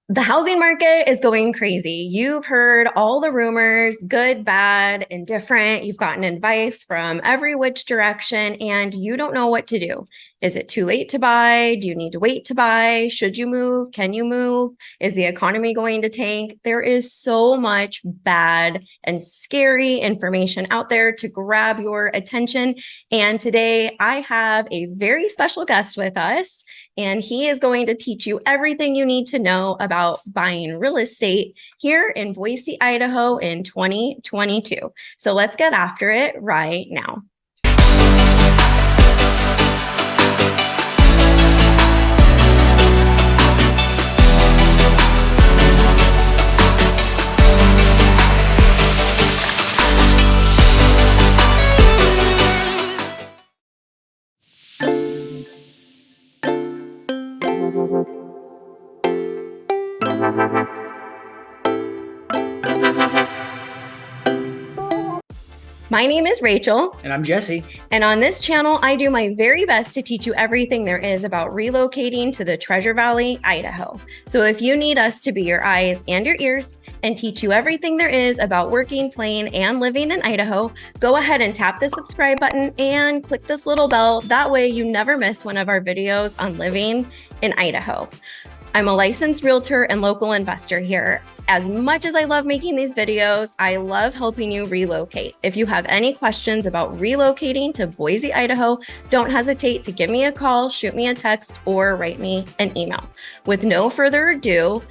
The housing market is going crazy. You've heard all the rumors, good, bad, indifferent. You've gotten advice from every which direction, and you don't know what to do. Is it too late to buy? Do you need to wait to buy? Should you move? Can you move? Is the economy going to tank? There is so much bad and scary information out there to grab your attention. And today I have a very special guest with us, and he is going to teach you everything you need to know about buying real estate here in Boise, Idaho in 2022. So let's get after it right now. My name is Rachel. And I'm Jesse. And on this channel, I do my very best to teach you everything there is about relocating to the Treasure Valley, Idaho. So if you need us to be your eyes and your ears and teach you everything there is about working, playing, and living in Idaho, go ahead and tap the subscribe button and click this little bell. That way you never miss one of our videos on living in Idaho. I'm a licensed realtor and local investor here. As much as I love making these videos, I love helping you relocate. If you have any questions about relocating to Boise, Idaho, don't hesitate to give me a call, shoot me a text, or write me an email. With no further ado,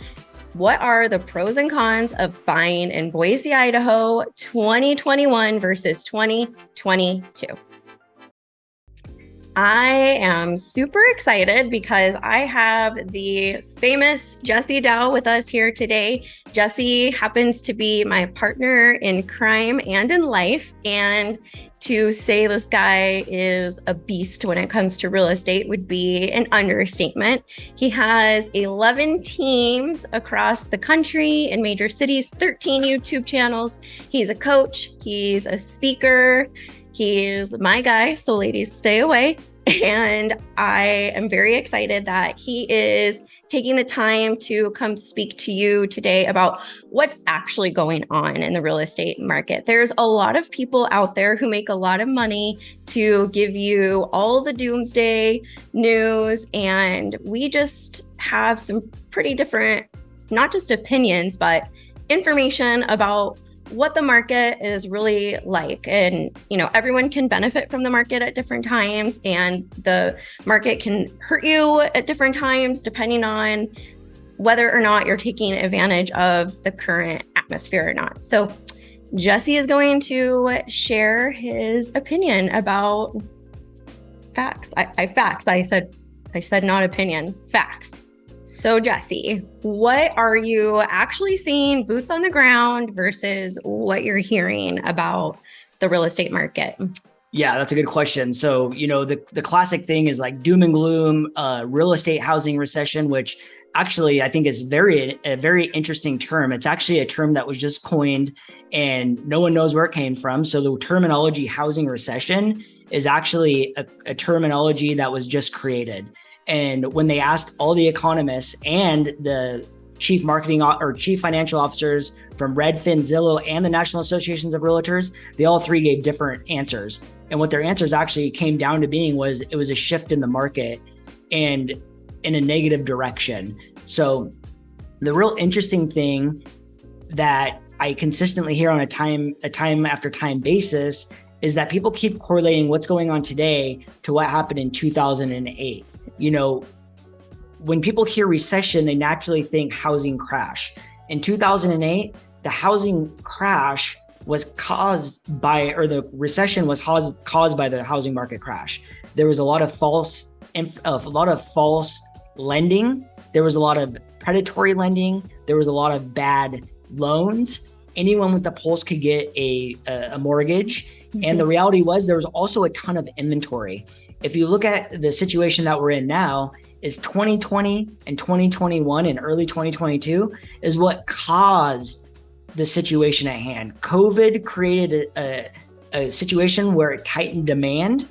what are the pros and cons of buying in Boise, Idaho, 2021 versus 2022? I am super excited because I have the famous Jesse Dow with us here today. Jesse happens to be my partner in crime and in life. And to say this guy is a beast when it comes to real estate would be an understatement. He has 11 teams across the country in major cities, 13 YouTube channels. He's a coach, he's a speaker. He's my guy, so ladies, stay away. And I am very excited that he is taking the time to come speak to you today about what's actually going on in the real estate market. There's a lot of people out there who make a lot of money to give you all the doomsday news, and we just have some pretty different, not just opinions, but information about what the market is really like. And, everyone can benefit from the market at different times, and the market can hurt you at different times, depending on whether or not you're taking advantage of the current atmosphere or not. So Jesse is going to share his opinion about facts. I said not opinion, facts. So Jesse, what are you actually seeing boots on the ground versus what you're hearing about the real estate market? Yeah, that's a good question. So, the classic thing is like doom and gloom, real estate housing recession, which actually I think is a very interesting term. It's actually a term that was just coined and no one knows where it came from. So the terminology housing recession is actually a terminology that was just created. And when they asked all the economists and the chief marketing or chief financial officers from Redfin, Zillow, and the National Associations of Realtors, they all three gave different answers. And what their answers actually came down to being was it was a shift in the market and in a negative direction. So the real interesting thing that I consistently hear on a time after time basis is that people keep correlating what's going on today to what happened in 2008. When people hear recession, they naturally think housing crash. In 2008, the housing crash was caused by, or the recession was caused by the housing market crash. There was a lot of false lending. There was a lot of predatory lending. There was a lot of bad loans. Anyone with the pulse could get a mortgage. Mm-hmm. And the reality was there was also a ton of inventory. If you look at the situation that we're in now, is 2020 and 2021 and early 2022 is what caused the situation at hand. COVID created a situation where it tightened demand.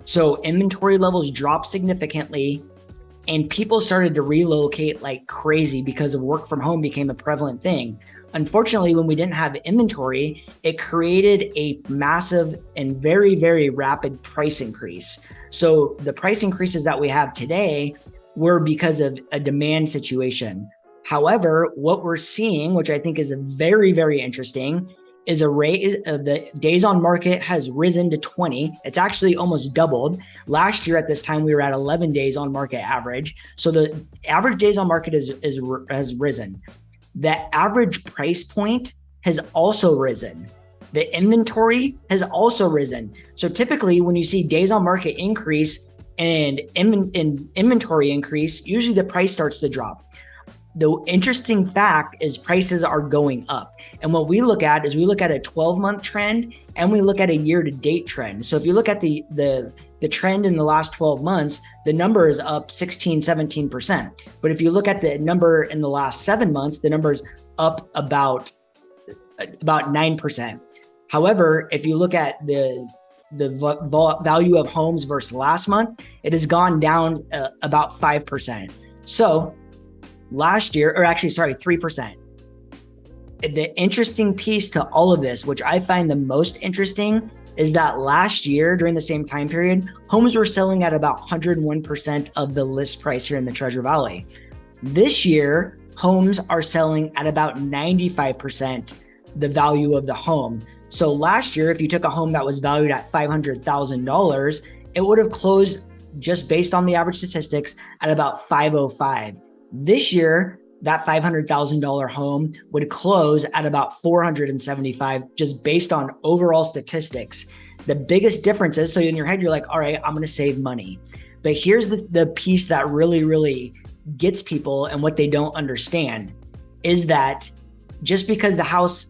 So inventory levels dropped significantly. and people started to relocate like crazy because of work from home became a prevalent thing. Unfortunately, when we didn't have inventory, it created a massive and very, very rapid price increase. So the price increases that we have today were because of a demand situation. However, what we're seeing, which I think is very, very interesting, is a rate of the days on market has risen to 20. It's actually almost doubled. Last year at this time, we were at 11 days on market average. So the average days on market has risen. The average price point has also risen. The inventory has also risen. So typically when you see days on market increase and inventory increase, usually the price starts to drop. The interesting fact is prices are going up. And what we look at is we look at a 12-month trend and we look at a year-to-date trend. So if you look at the trend in the last 12 months, the number is up 16, 17%. But if you look at the number in the last 7 months, the number is up about 9%. However, if you look at the value of homes versus last month, it has gone down about 5%. So last year, or actually, sorry, 3%. The interesting piece to all of this, which I find the most interesting, is that last year during the same time period, homes were selling at about 101% of the list price here in the Treasure Valley. This year, homes are selling at about 95% the value of the home. So last year, if you took a home that was valued at $500,000, it would have closed, just based on the average statistics, at about 505. This year, that $500,000 home would close at about 475, just based on overall statistics. The biggest difference is, so in your head, you're like, all right, I'm going to save money. But here's the piece that really, really gets people and what they don't understand is that just because the house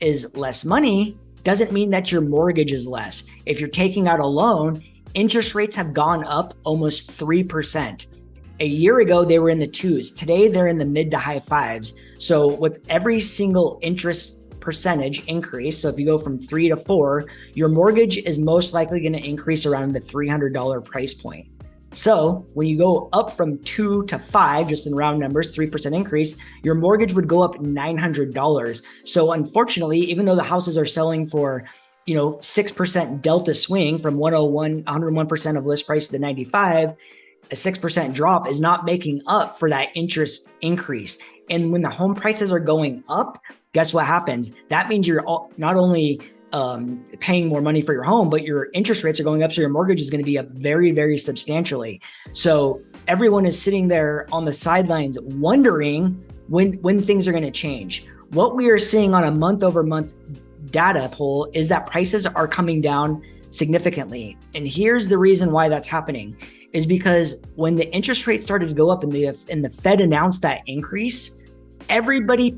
is less money doesn't mean that your mortgage is less. If you're taking out a loan, interest rates have gone up almost 3%. A year ago, they were in the 2s. Today, they're in the mid to high 5s. So with every single interest percentage increase, so if you go from 3 to 4, your mortgage is most likely going to increase around the $300 price point. So when you go up from 2 to 5, just in round numbers, 3% increase, your mortgage would go up $900. So unfortunately, even though the houses are selling for 6% delta swing from 101% of list price to 95, a 6% drop is not making up for that interest increase. And when the home prices are going up, guess what happens? That means you're not only paying more money for your home, but your interest rates are going up. So your mortgage is going to be up very, very substantially. So everyone is sitting there on the sidelines wondering when things are going to change. What we are seeing on a month over month data poll is that prices are coming down significantly. And here's the reason why that's happening. Is because when the interest rate started to go up and the Fed announced that increase, everybody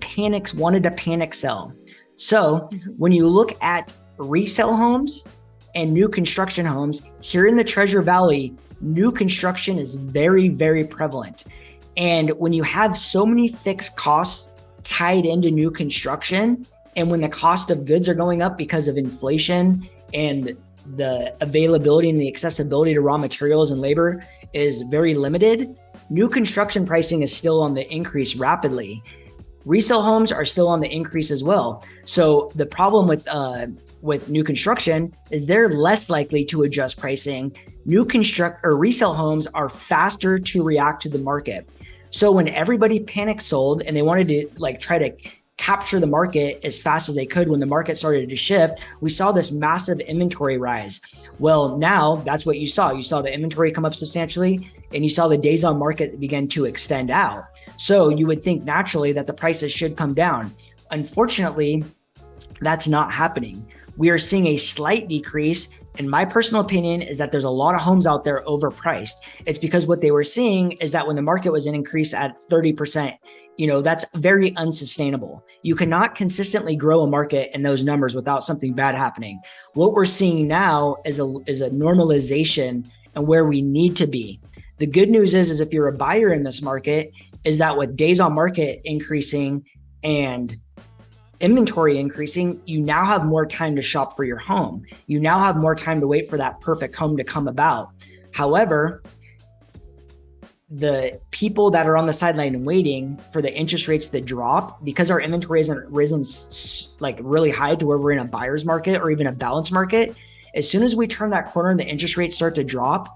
wanted to panic sell. So when you look at resale homes and new construction homes here in the Treasure Valley, new construction is very, very prevalent. And when you have so many fixed costs tied into new construction, and when the cost of goods are going up because of inflation and the availability and the accessibility to raw materials and labor is very limited, new construction pricing is still on the increase rapidly. Resale homes are still on the increase as well. So the problem with new construction is they're less likely to adjust pricing. Resale homes are faster to react to the market. So when everybody panic sold and they wanted to try to capture the market as fast as they could, when the market started to shift, we saw this massive inventory rise. Well, now that's what you saw. You saw the inventory come up substantially, and you saw the days on market begin to extend out. So you would think naturally that the prices should come down. Unfortunately, that's not happening. We are seeing a slight decrease. And my personal opinion is that there's a lot of homes out there overpriced. It's because what they were seeing is that when the market was in increase at 30%, that's very unsustainable. You cannot consistently grow a market in those numbers without something bad happening. What we're seeing now is a normalization and where we need to be. The good news is if you're a buyer in this market, is that with days on market increasing and inventory increasing, you now have more time to shop for your home. You now have more time to wait for that perfect home to come about. However, the people that are on the sideline and waiting for the interest rates to drop, because our inventory isn't risen like really high to where we're in a buyer's market or even a balanced market. As soon as we turn that corner and the interest rates start to drop,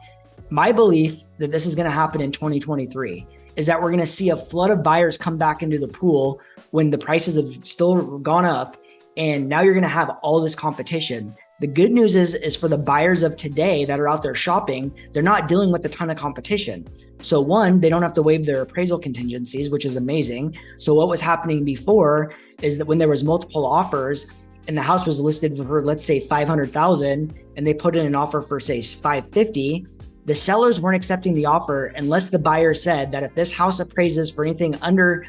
my belief that this is going to happen in 2023 is that we're going to see a flood of buyers come back into the pool when the prices have still gone up. And now you're going to have all this competition. The good news is for the buyers of today that are out there shopping, they're not dealing with a ton of competition. So one, they don't have to waive their appraisal contingencies, which is amazing. So what was happening before is that when there was multiple offers and the house was listed for, let's say 500,000, and they put in an offer for say 550, the sellers weren't accepting the offer unless the buyer said that if this house appraises for anything under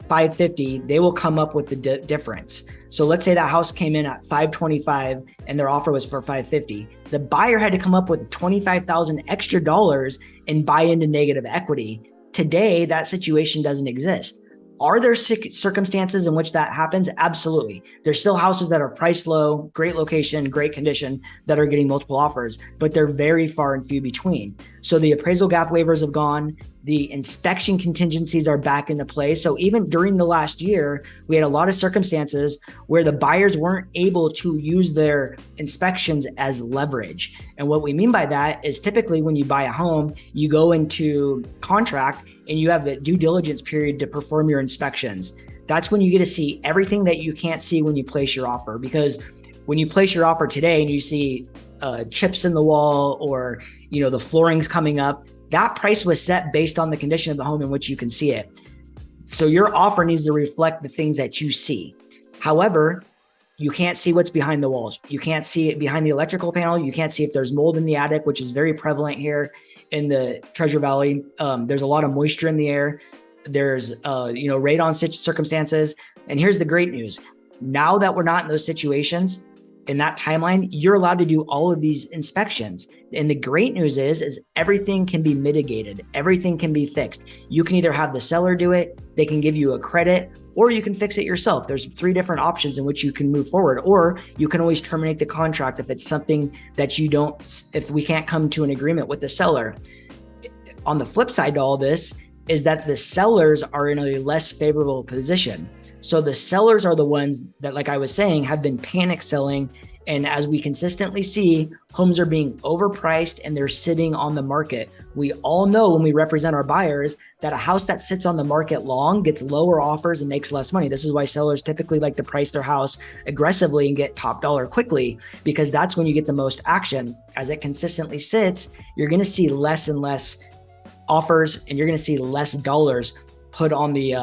550, they will come up with the difference. So let's say that house came in at 525 and their offer was for 550. The buyer had to come up with 25,000 extra dollars and buy into negative equity. Today, that situation doesn't exist. Are there circumstances in which that happens? Absolutely. There's still houses that are priced low, great location, great condition that are getting multiple offers, but they're very far and few between. So the appraisal gap waivers have gone. The inspection contingencies are back into play. So even during the last year, we had a lot of circumstances where the buyers weren't able to use their inspections as leverage. And what we mean by that is typically when you buy a home, you go into contract and you have a due diligence period to perform your inspections. That's when you get to see everything that you can't see when you place your offer. Because when you place your offer today and you see chips in the wall or the flooring's coming up, that price was set based on the condition of the home in which you can see it. So your offer needs to reflect the things that you see. However, you can't see what's behind the walls. You can't see it behind the electrical panel. You can't see if there's mold in the attic, which is very prevalent here in the Treasure Valley. There's a lot of moisture in the air. There's radon circumstances. And here's the great news. Now that we're not in those situations, in that timeline, you're allowed to do all of these inspections. And the great news is everything can be mitigated. Everything can be fixed. You can either have the seller do it, they can give you a credit, or you can fix it yourself. There's 3 different options in which you can move forward, or you can always terminate the contract if it's something that if we can't come to an agreement with the seller. On the flip side to all this is that the sellers are in a less favorable position. So the sellers are the ones that, like I was saying, have been panic selling. And as we consistently see, homes are being overpriced and they're sitting on the market. We all know when we represent our buyers that a house that sits on the market long gets lower offers and makes less money. This is why sellers typically like to price their house aggressively and get top dollar quickly, because that's when you get the most action. As it consistently sits, you're going to see less and less offers, and you're going to see less dollars put on the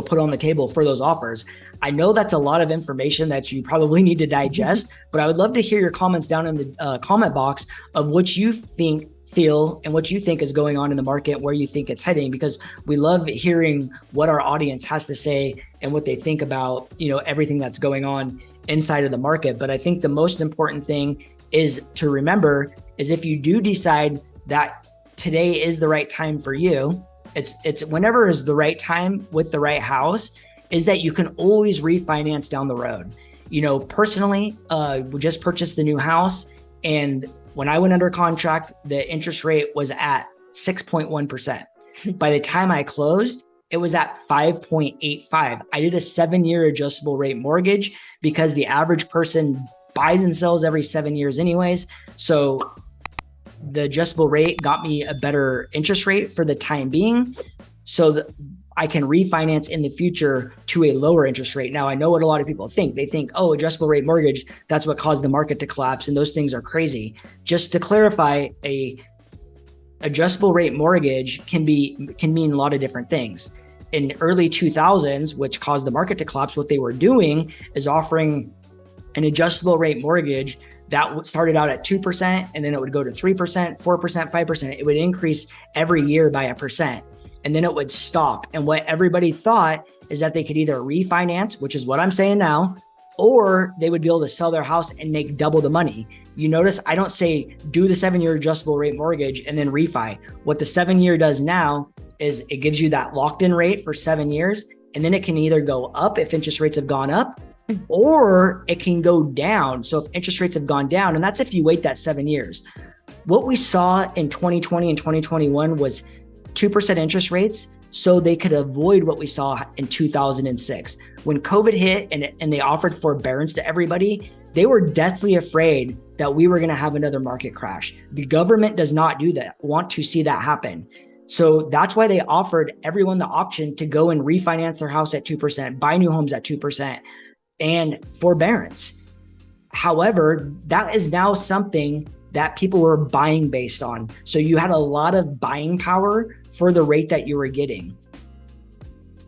put on the table for those offers. I know that's a lot of information that you probably need to digest, but I would love to hear your comments down in the comment box of what you feel and what you think is going on in the market, where you think it's heading, because we love hearing what our audience has to say and what they think about, everything that's going on inside of the market. But I think the most important thing is to remember is if you do decide that today is the right time for you, it's whenever is the right time with the right house, is that you can always refinance down the road. Personally, we just purchased the new house, and when I went under contract, the interest rate was at 6.1%. By the time I closed, it was at 5.85. I did a 7-year adjustable rate mortgage because the average person buys and sells every 7 years anyways. So the adjustable rate got me a better interest rate for the time being, so that I can refinance in the future to a lower interest rate. Now, I know what a lot of people think. They think, oh, adjustable rate mortgage, that's what caused the market to collapse. And those things are crazy. Just to clarify, a adjustable rate mortgage can mean a lot of different things. In early 2000s, which caused the market to collapse, what they were doing is offering an adjustable rate mortgage that started out at 2%, and then it would go to 3%, 4%, 5%. It would increase every year by 1%, and then it would stop. And what everybody thought is that they could either refinance, which is what I'm saying now, or they would be able to sell their house and make double the money. You notice I don't say do the 7-year adjustable rate mortgage and then refi. What the 7-year does now is it gives you that locked in rate for 7 years, and then it can either go up if interest rates have gone up, or it can go down. So if interest rates have gone down, and that's if you wait that 7 years. What we saw in 2020 and 2021 was 2% interest rates so they could avoid what we saw in 2006. When COVID hit and they offered forbearance to everybody, they were deathly afraid that we were going to have another market crash. The government does not want to see that happen. So that's why they offered everyone the option to go and refinance their house at 2%, buy new homes at 2%, and forbearance. However, that is now something that people were buying based on. So you had a lot of buying power for the rate that you were getting.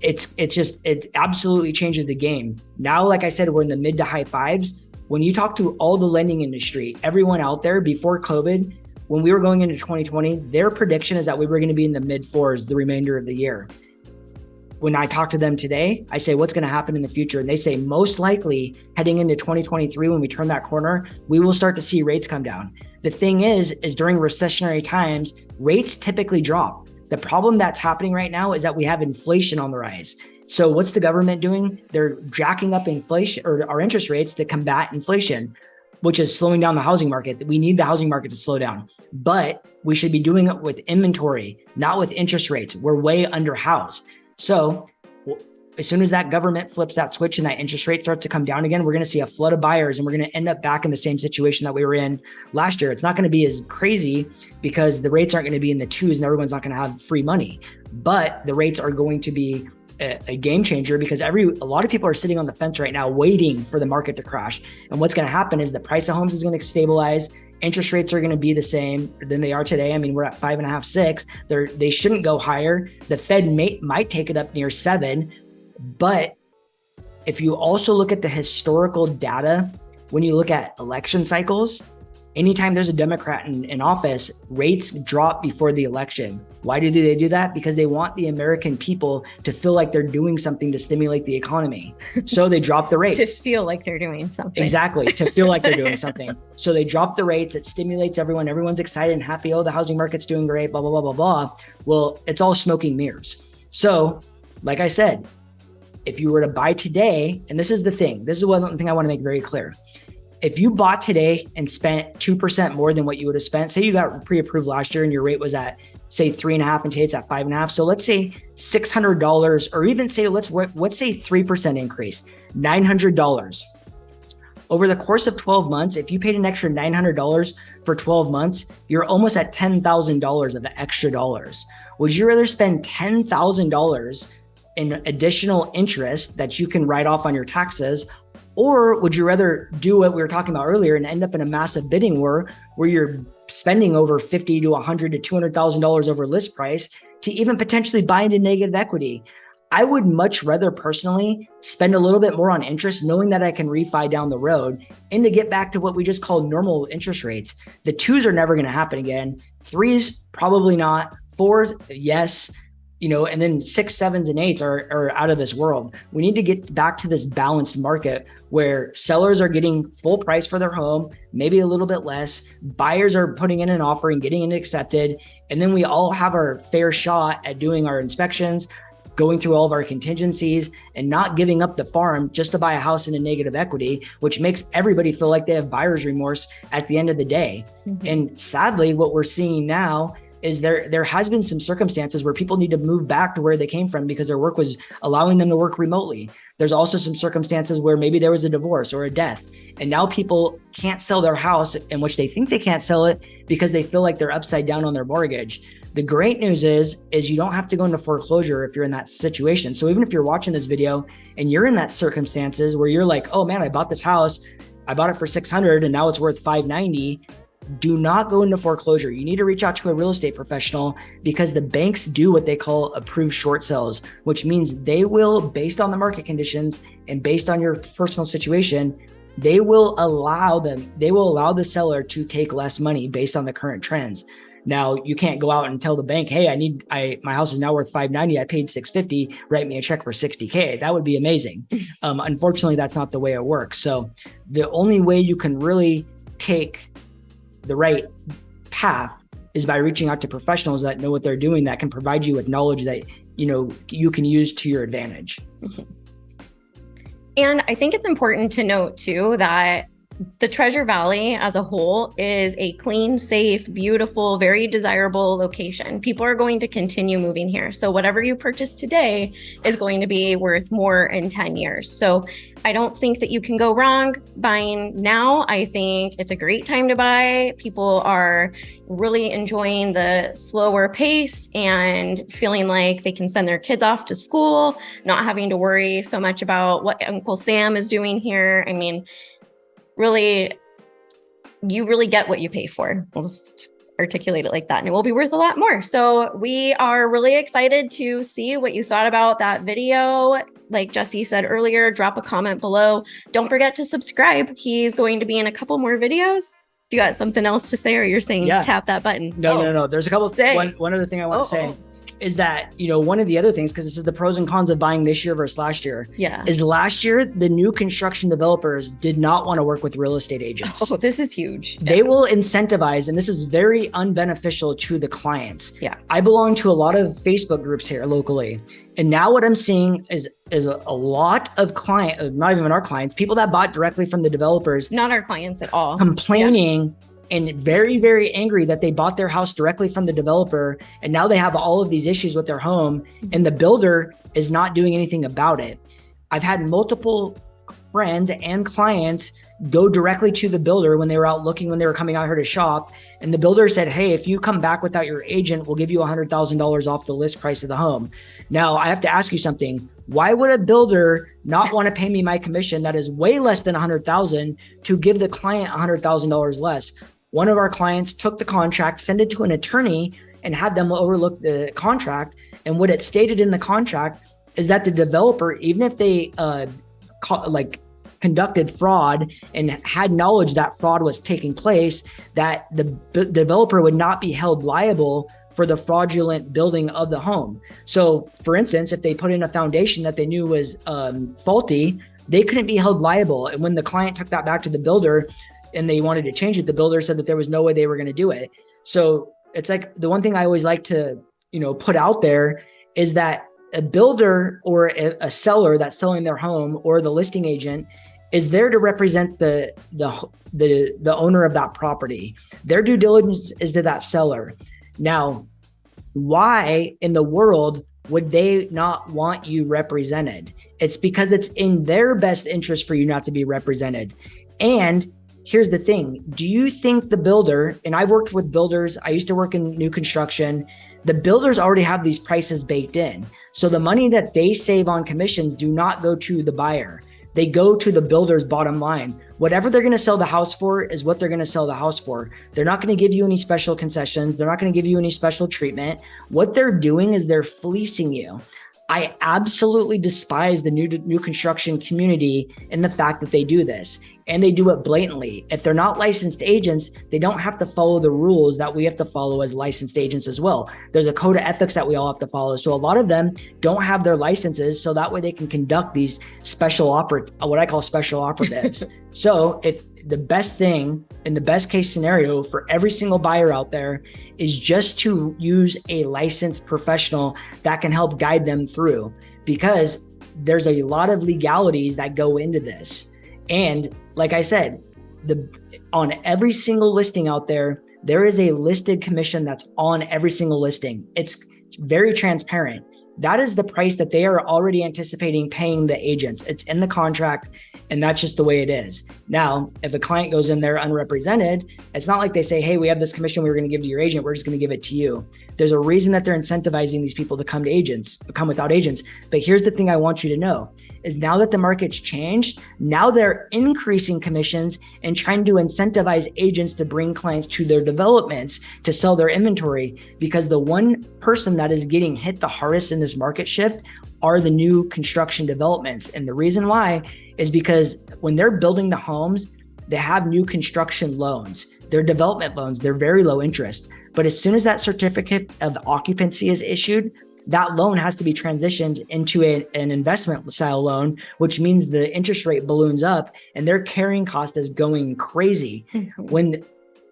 It absolutely changes the game. Now, like I said, we're in the mid to high fives. When you talk to all the lending industry, everyone out there before COVID, when we were going into 2020, their prediction is that we were going to be in the mid fours the remainder of the year. When I talk to them today, I say, what's going to happen in the future? And they say, most likely heading into 2023, when we turn that corner, we will start to see rates come down. The thing is during recessionary times, rates typically drop. The problem that's happening right now is that we have inflation on the rise. So what's the government doing? They're jacking up inflation or our interest rates to combat inflation, which is slowing down the housing market. We need the housing market to slow down, but we should be doing it with inventory, not with interest rates. We're way under housed. So as soon as that government flips that switch and that interest rate starts to come down again, we're going to see a flood of buyers and we're going to end up back in the same situation that we were in last year. It's not going to be as crazy because the rates aren't going to be in the twos and everyone's not going to have free money, but the rates are going to be a game changer because a lot of people are sitting on the fence right now waiting for the market to crash. And what's going to happen is the price of homes is going to stabilize. Interest rates are going to be the same than they are today. I mean, we're at 5.5, 6. They shouldn't go higher. The Fed might take it up near 7. But if you also look at the historical data, when you look at election cycles, anytime there's a Democrat in office, rates drop before the election. Why do they do that? Because they want the American people to feel like they're doing something to stimulate the economy. So they drop the rates. To feel like they're doing something. Exactly, to feel like they're doing something. So they drop the rates. It stimulates everyone. Everyone's excited and happy. Oh, the housing market's doing great, blah, blah, blah, blah, blah. Well, it's all smoking mirrors. So like I said, if you were to buy today, and this is the thing, this is one thing I want to make very clear. If you bought today and spent 2% more than what you would have spent, say you got pre-approved last year and your rate was at say 3.5 and today it's at 5.5. So let's say $600, or even say, let's say 3% increase, $900. Over the course of 12 months, if you paid an extra $900 for 12 months, you're almost at $10,000 of extra dollars. Would you rather spend $10,000 in additional interest that you can write off on your taxes? Or would you rather do what we were talking about earlier and end up in a massive bidding war where you're spending over $50,000 to $100,000 to $200,000 over list price to even potentially buy into negative equity? I would much rather personally spend a little bit more on interest, knowing that I can refi down the road and to get back to what we just call normal interest rates. The 2s are never going to happen again. 3s, probably not. 4s, yes. And then 6, 7s, and 8s are out of this world. We need to get back to this balanced market where sellers are getting full price for their home, maybe a little bit less. Buyers are putting in an offer and getting it accepted. And then we all have our fair shot at doing our inspections, going through all of our contingencies, and not giving up the farm just to buy a house in a negative equity, which makes everybody feel like they have buyer's remorse at the end of the day. Mm-hmm. And sadly, what we're seeing now is there has been some circumstances where people need to move back to where they came from because their work was allowing them to work remotely. There's also some circumstances where maybe there was a divorce or a death, and now people can't sell their house, in which they think they can't sell it because they feel like they're upside down on their mortgage. The great news is you don't have to go into foreclosure if you're in that situation. So even if you're watching this video and you're in that circumstances where you're like, oh man, I bought this house, I bought it for $600 and now it's worth $590. Do not go into foreclosure. You need to reach out to a real estate professional because the banks do what they call approved short sales, which means they will, based on the market conditions and based on your personal situation, they will allow the seller to take less money based on the current trends. Now, you can't go out and tell the bank, hey, my house is now worth $590. I paid $650. Write me a check for $60K. That would be amazing. Unfortunately, that's not the way it works. So the only way you can really take the right path is by reaching out to professionals that know what they're doing, that can provide you with knowledge that you can use to your advantage. And I think it's important to note too that The Treasure Valley as a whole is a clean, safe, beautiful, very desirable location. People are going to continue moving here. So whatever you purchase today is going to be worth more in 10 years. So I don't think that you can go wrong buying now. I think it's a great time to buy. People are really enjoying the slower pace and feeling like they can send their kids off to school, not having to worry so much about what Uncle Sam is doing here. I mean, really, you really get what you pay for. We'll just articulate it like that, and it will be worth a lot more. So we are really excited to see what you thought about that video. Like Jesse said earlier, drop a comment below. Don't forget to subscribe. He's going to be in a couple more videos. Do you got something else to say, or you're saying tap that button? No. There's a couple. One other thing I want to say is that, one of the other things, because this is the pros and cons of buying this year versus last year, is last year, the new construction developers did not want to work with real estate agents. Oh, this is huge. They will incentivize, and this is very unbeneficial to the clients. Yeah. I belong to a lot of Facebook groups here locally. And now what I'm seeing is a lot of not even our clients, people that bought directly from the developers. Not our clients at all. Complaining and very, very angry that they bought their house directly from the developer. And now they have all of these issues with their home, and the builder is not doing anything about it. I've had multiple friends and clients go directly to the builder when they were out looking, when they were coming out here to shop. And the builder said, hey, if you come back without your agent, we'll give you $100,000 off the list price of the home. Now, I have to ask you something. Why would a builder not want to pay me my commission that is way less than $100,000 to give the client $100,000 less? One of our clients took the contract, sent it to an attorney, and had them overlook the contract. And what it stated in the contract is that the developer, even if they conducted fraud and had knowledge that fraud was taking place, that the developer would not be held liable for the fraudulent building of the home. So, for instance, if they put in a foundation that they knew was faulty, they couldn't be held liable. And when the client took that back to the builder, and they wanted to change it, the builder said that there was no way they were going to do it. So it's like the one thing I always like to, put out there is that a builder or a seller that's selling their home, or the listing agent, is there to represent the owner of that property. Their due diligence is to that seller. Now, why in the world would they not want you represented? It's because it's in their best interest for you not to be represented. And here's the thing. Do you think the builder, and I've worked with builders, I used to work in new construction, the builders already have these prices baked in. So the money that they save on commissions do not go to the buyer. They go to the builder's bottom line. Whatever they're going to sell the house for is what they're going to sell the house for. They're not going to give you any special concessions. They're not going to give you any special treatment. What they're doing is they're fleecing you. I absolutely despise the new construction community in the fact that they do this, and they do it blatantly. If they're not licensed agents, they don't have to follow the rules that we have to follow as licensed agents as well. There's a code of ethics that we all have to follow. So a lot of them don't have their licenses, so that way they can conduct these what I call special operatives. So if the best thing in the best case scenario for every single buyer out there is just to use a licensed professional that can help guide them through, because there's a lot of legalities that go into this. And like I said, on every single listing out there, there is a listed commission that's on every single listing. It's very transparent. That is the price that they are already anticipating paying the agents. It's in the contract, and that's just the way it is. Now, if a client goes in there unrepresented, it's not like they say, hey, we have this commission we were going to give to your agent, we're just going to give it to you. There's a reason that they're incentivizing these people to come without agents. But here's the thing I want you to know is now that the market's changed, now they're increasing commissions and trying to incentivize agents to bring clients to their developments to sell their inventory, because the one person that is getting hit the hardest in this market shift are the new construction developments. And the reason why is because when they're building the homes, they have new construction loans. They're development loans. They're very low interest. But as soon as that certificate of occupancy is issued, that loan has to be transitioned into an investment style loan, which means the interest rate balloons up and their carrying cost is going crazy. Mm-hmm. When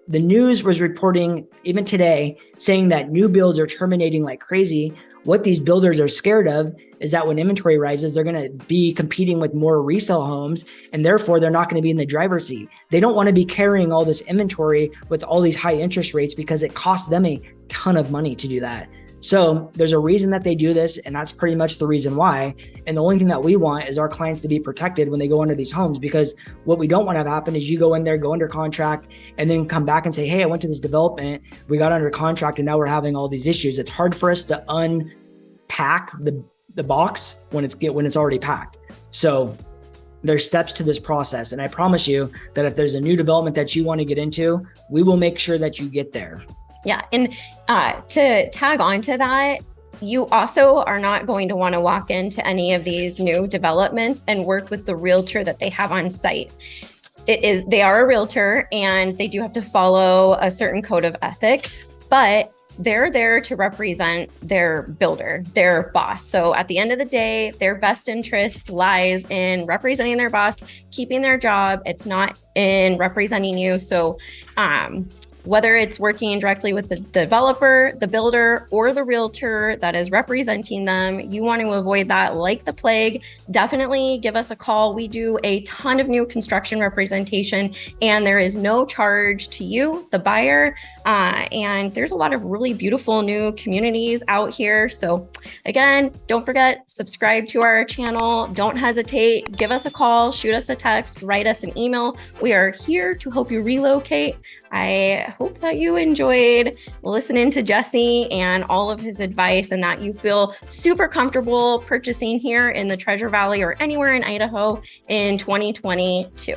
the news was reporting even today saying that new builds are terminating like crazy, what these builders are scared of is that when inventory rises, they're going to be competing with more resale homes, and therefore they're not going to be in the driver's seat. They don't want to be carrying all this inventory with all these high interest rates because it costs them a ton of money to do that. So there's a reason that they do this, and that's pretty much the reason why. And the only thing that we want is our clients to be protected when they go under these homes, because what we don't want to have happen is you go in there, go under contract, and then come back and say, hey, I went to this development, we got under contract, and now we're having all these issues. It's hard for us to unpack the box when it's already packed. So there's steps to this process. And I promise you that if there's a new development that you want to get into, we will make sure that you get there. Yeah. And to tag on to that, you also are not going to want to walk into any of these new developments and work with the realtor that they have on site. They are a realtor and they do have to follow a certain code of ethic, but they're there to represent their builder, their boss. So at the end of the day, their best interest lies in representing their boss, keeping their job. It's not in representing you. So whether it's working directly with the developer, the builder, or the realtor that is representing them, you want to avoid that like the plague. Definitely give us a call. We do a ton of new construction representation, and there is no charge to you, the buyer. And there's a lot of really beautiful new communities out here. So again, don't forget, subscribe to our channel. Don't hesitate. Give us a call, shoot us a text, write us an email. We are here to help you relocate. I hope that you enjoyed listening to Jesse and all of his advice, and that you feel super comfortable purchasing here in the Treasure Valley or anywhere in Idaho in 2022.